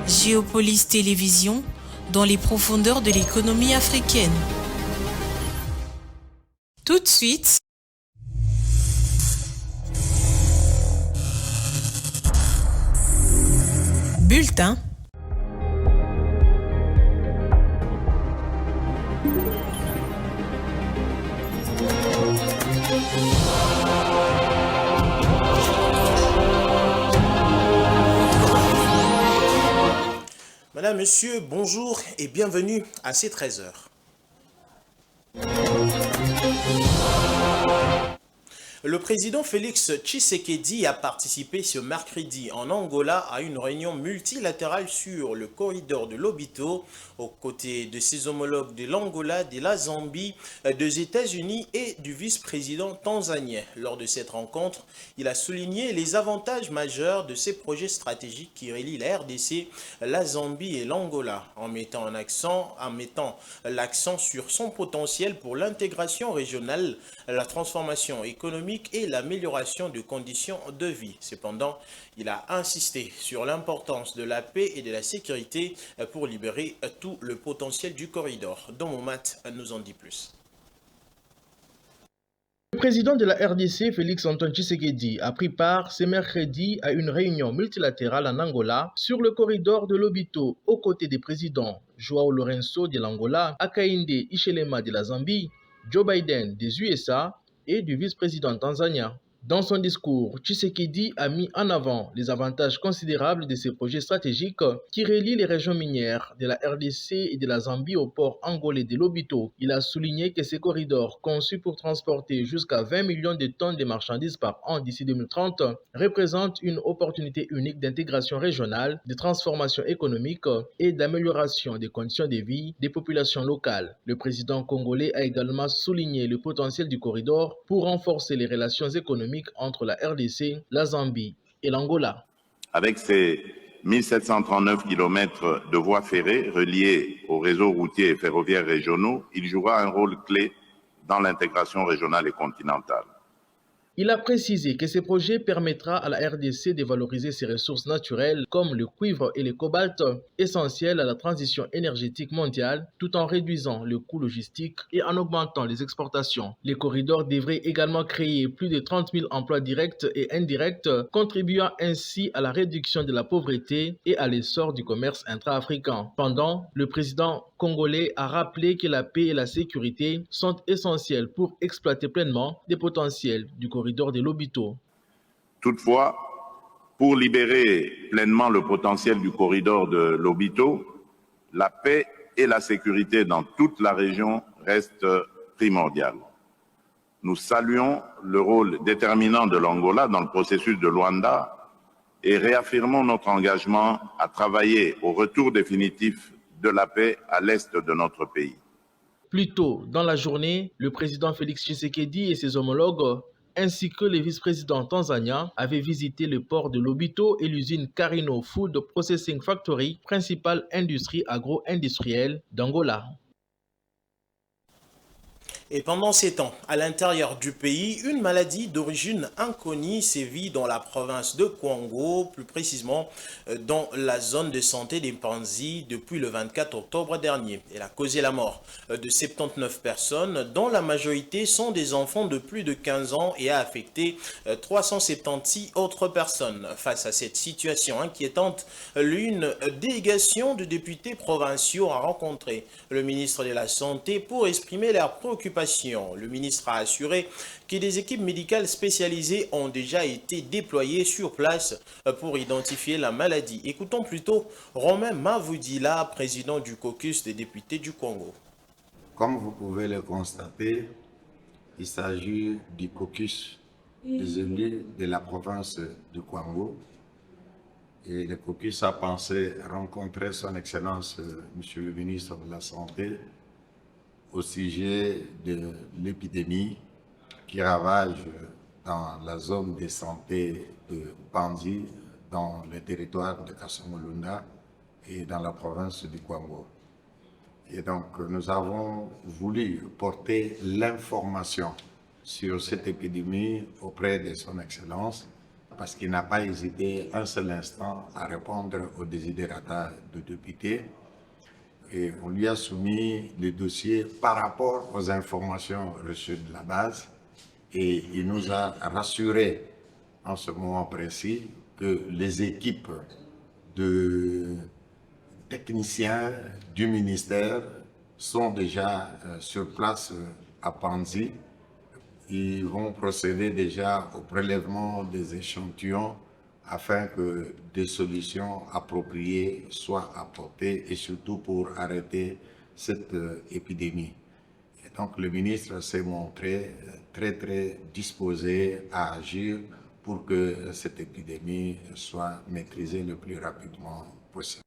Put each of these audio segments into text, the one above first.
Géopolis Télévision, dans les profondeurs de l'économie africaine. Tout de suite, bulletin. Madame, Monsieur, bonjour et bienvenue à ces 13h. Le président Félix Tshisekedi a participé ce mercredi en Angola à une réunion multilatérale sur le corridor de Lobito, aux côtés de ses homologues de l'Angola, de la Zambie, des États-Unis et du vice-président tanzanien. Lors de cette rencontre, il a souligné les avantages majeurs de ces projets stratégiques qui relient la RDC, la Zambie et l'Angola, en mettant l'accent sur son potentiel pour l'intégration régionale, la transformation économique et l'amélioration des conditions de vie. Cependant, il a insisté sur l'importance de la paix et de la sécurité pour libérer tout le potentiel du corridor. Domomat nous en dit plus. Le président de la RDC, Félix Antoine Tshisekedi, a pris part ce mercredi à une réunion multilatérale en Angola sur le corridor de Lobito, aux côtés des présidents João Lourenço de l'Angola, Hakainde Hichilema de la Zambie, Joe Biden des USA et du vice-président tanzanien. Dans son discours, Tshisekedi a mis en avant les avantages considérables de ces projets stratégiques qui relient les régions minières de la RDC et de la Zambie au port angolais de Lobito. Il a souligné que ces corridors, conçus pour transporter jusqu'à 20 millions de tonnes de marchandises par an d'ici 2030, représentent une opportunité unique d'intégration régionale, de transformation économique et d'amélioration des conditions de vie des populations locales. Le président congolais a également souligné le potentiel du corridor pour renforcer les relations économiques entre la RDC, la Zambie et l'Angola. Avec ses 1739 km de voies ferrées reliées aux réseaux routiers et ferroviaires régionaux, il jouera un rôle clé dans l'intégration régionale et continentale. Il a précisé que ce projet permettra à la RDC de valoriser ses ressources naturelles comme le cuivre et le cobalt, essentiels à la transition énergétique mondiale, tout en réduisant le coût logistique et en augmentant les exportations. Les corridors devraient également créer plus de 30 000 emplois directs et indirects, contribuant ainsi à la réduction de la pauvreté et à l'essor du commerce intra-africain. Pendant, le président congolais a rappelé que la paix et la sécurité sont essentielles pour exploiter pleinement les potentiels du corridor de Lobito. Toutefois, pour libérer pleinement le potentiel du corridor de Lobito, la paix et la sécurité dans toute la région restent primordiales. Nous saluons le rôle déterminant de l'Angola dans le processus de Luanda et réaffirmons notre engagement à travailler au retour définitif de la paix à l'est de notre pays. Plus tôt dans la journée, le président Félix Tshisekedi et ses homologues ainsi que le vice-président tanzanien avaient visité le port de Lobito et l'usine Carino Food Processing Factory, principale industrie agro-industrielle d'Angola. Et pendant ces temps, à l'intérieur du pays, une maladie d'origine inconnue sévit dans la province de Kwango, plus précisément dans la zone de santé des Panzi depuis le 24 octobre dernier. Elle a causé la mort de 79 personnes, dont la majorité sont des enfants de plus de 15 ans et a affecté 376 autres personnes. Face à cette situation inquiétante, l'une délégation de députés provinciaux a rencontré le ministre de la Santé pour exprimer leurs préoccupations. Le ministre a assuré que des équipes médicales spécialisées ont déjà été déployées sur place pour identifier la maladie. Écoutons plutôt Romain Mavoudila, président du caucus des députés du Congo. Comme vous pouvez le constater, il s'agit du caucus des élus de la province du Congo. Et le caucus a pensé rencontrer son Excellence, Monsieur le ministre de la Santé, au sujet de l'épidémie qui ravage dans la zone de santé de Panzi, dans le territoire de Kassamolunda et dans la province du Kwango. Et donc, nous avons voulu porter l'information sur cette épidémie auprès de son Excellence parce qu'il n'a pas hésité un seul instant à répondre aux desiderata de députés. Et on lui a soumis le dossier par rapport aux informations reçues de la base. Et il nous a rassuré en ce moment précis que les équipes de techniciens du ministère sont déjà sur place à Panzi. Ils vont procéder déjà au prélèvement des échantillons afin que des solutions appropriées soient apportées et surtout pour arrêter cette épidémie. Et donc le ministre s'est montré très disposé à agir pour que cette épidémie soit maîtrisée le plus rapidement possible.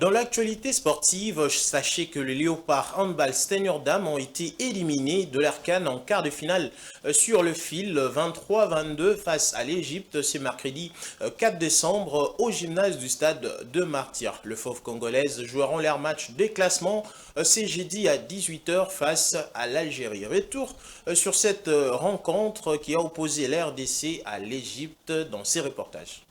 Dans l'actualité sportive, sachez que les Léopards handball senior dames ont été éliminés de l'Arcane en quart de finale sur le fil 23-22 face à l'Égypte. C'est mercredi 4 décembre au gymnase du stade de Martyrs. Le Fauve congolaise joueront leur match des classements c'est jeudi à 18h face à l'Algérie. Retour sur cette rencontre qui a opposé l'RDC à l'Égypte dans ces reportages.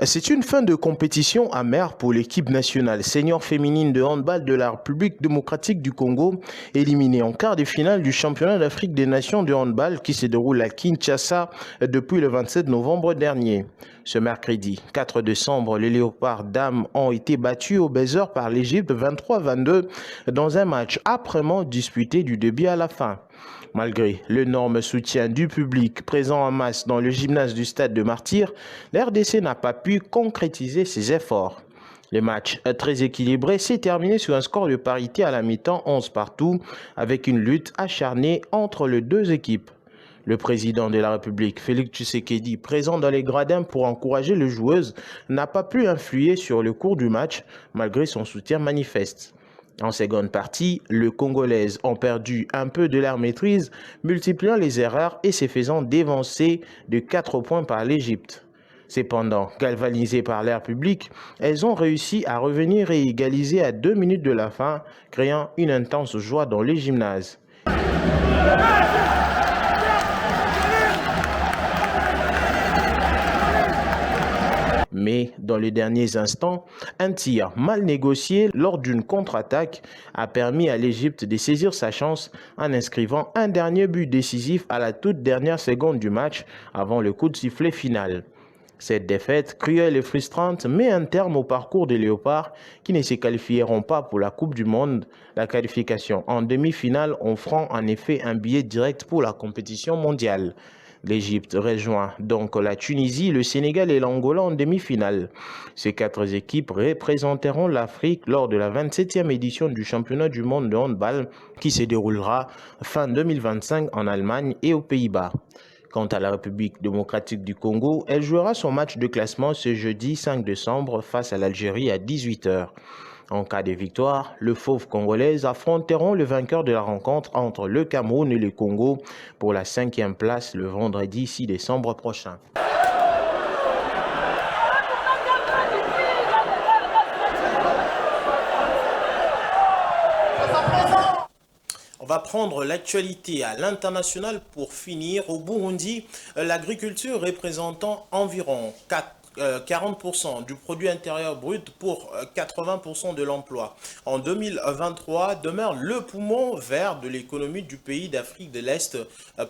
C'est une fin de compétition amère pour l'équipe nationale senior féminine de handball de la République démocratique du Congo, éliminée en quart de finale du championnat d'Afrique des nations de handball qui se déroule à Kinshasa depuis le 27 novembre dernier. Ce mercredi 4 décembre, les Léopards dames ont été battus au buzzer par l'Égypte 23-22 dans un match âprement disputé du début à la fin. Malgré l'énorme soutien du public présent en masse dans le gymnase du stade de Martyrs, l'RDC n'a pas pu concrétiser ses efforts. Le match très équilibré s'est terminé sur un score de parité à la mi-temps 11 partout, avec une lutte acharnée entre les deux équipes. Le président de la République, Félix Tshisekedi, présent dans les gradins pour encourager les joueuses, n'a pas pu influer sur le cours du match, malgré son soutien manifeste. En seconde partie, les Congolaises ont perdu un peu de leur maîtrise, multipliant les erreurs et se faisant dévancer de 4 points par l'Égypte. Cependant, galvanisées par l'air public, elles ont réussi à revenir et égaliser à 2 minutes de la fin, créant une intense joie dans les gymnases. Mais dans les derniers instants, un tir mal négocié lors d'une contre-attaque a permis à l'Égypte de saisir sa chance en inscrivant un dernier but décisif à la toute dernière seconde du match avant le coup de sifflet final. Cette défaite, cruelle et frustrante, met un terme au parcours des Léopards qui ne se qualifieront pas pour la Coupe du Monde, la qualification en demi-finale offrant en effet un billet direct pour la compétition mondiale. L'Égypte rejoint donc la Tunisie, le Sénégal et l'Angola en demi-finale. Ces 4 équipes représenteront l'Afrique lors de la 27e édition du championnat du monde de handball qui se déroulera fin 2025 en Allemagne et aux Pays-Bas. Quant à la République démocratique du Congo, elle jouera son match de classement ce jeudi 5 décembre face à l'Algérie à 18h. En cas de victoire, les Fauves congolaises affronteront le vainqueur de la rencontre entre le Cameroun et le Congo pour la 5e place le vendredi 6 décembre prochain. On va prendre l'actualité à l'international pour finir. Au Burundi, l'agriculture représentant environ 40% du produit intérieur brut pour 80% de l'emploi. En 2023, demeure le poumon vert de l'économie du pays d'Afrique de l'Est,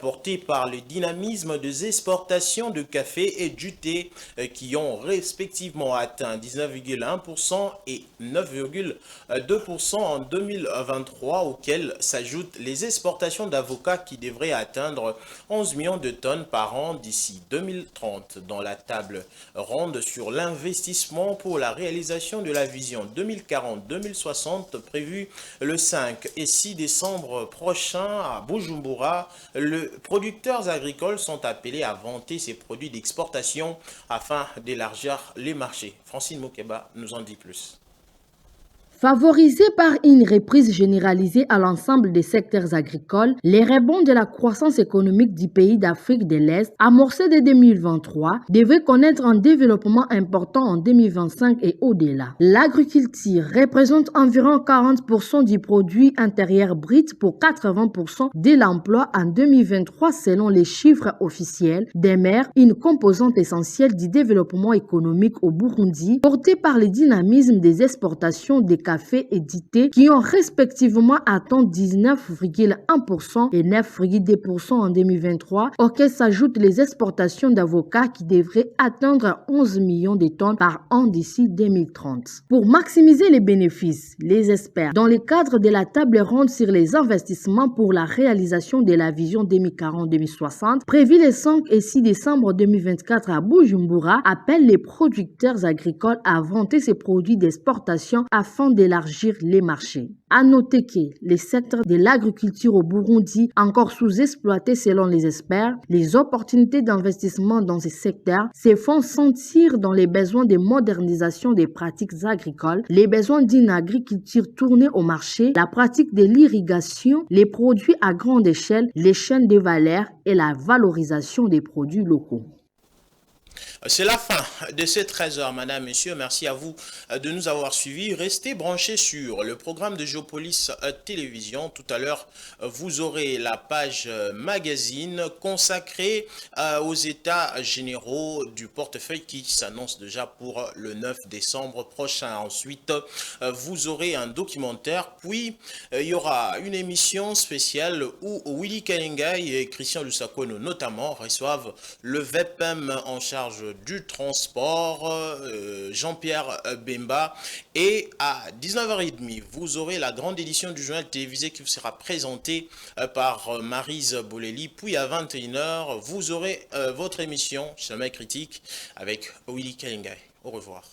porté par le dynamisme des exportations de café et du thé qui ont respectivement atteint 19,1% et 9,2% en 2023, auxquels s'ajoutent les exportations d'avocats qui devraient atteindre 11 millions de tonnes par an d'ici 2030. Dans la table ronde sur l'investissement pour la réalisation de la vision 2040-2060 prévue le 5 et 6 décembre prochain à Bujumbura, les producteurs agricoles sont appelés à vanter ces produits d'exportation afin d'élargir les marchés. Francine Moukeba nous en dit plus. Favorisé par une reprise généralisée à l'ensemble des secteurs agricoles, les rebonds de la croissance économique du pays d'Afrique de l'Est, amorcés dès 2023, devaient connaître un développement important en 2025 et au-delà. L'agriculture représente environ 40% du produit intérieur brut pour 80% de l'emploi en 2023 selon les chiffres officiels, demeure une composante essentielle du développement économique au Burundi, portée par le dynamisme des exportations des café et du thé qui ont respectivement atteint 19,1% et 9,2% en 2023, auxquels s'ajoutent les exportations d'avocats qui devraient atteindre 11 millions de tonnes par an d'ici 2030. Pour maximiser les bénéfices, les experts, dans le cadre de la table ronde sur les investissements pour la réalisation de la vision 2040-2060, prévue les 5 et 6 décembre 2024 à Bujumbura, appellent les producteurs agricoles à vanter ces produits d'exportation afin d'élargir les marchés. À noter que les secteurs de l'agriculture au Burundi, encore sous-exploités selon les experts, les opportunités d'investissement dans ces secteurs se font sentir dans les besoins de modernisation des pratiques agricoles, les besoins d'une agriculture tournée au marché, la pratique de l'irrigation, les produits à grande échelle, les chaînes de valeur et la valorisation des produits locaux. C'est la fin de ces 13h, madame, messieurs. Merci à vous de nous avoir suivis. Restez branchés sur le programme de Géopolis Télévision. Tout à l'heure, vous aurez la page magazine consacrée aux états généraux du portefeuille qui s'annonce déjà pour le 9 décembre prochain. Ensuite, vous aurez un documentaire. Puis, il y aura une émission spéciale où Willy Kalingai et Christian Lusakono notamment reçoivent le VEPM en charge du transport, Jean-Pierre Bemba, et à 19h30 vous aurez la grande édition du journal télévisé qui vous sera présentée par Maryse Boleli, puis à 21h vous aurez votre émission Chemin Critique avec Willy Kalingai. Au revoir.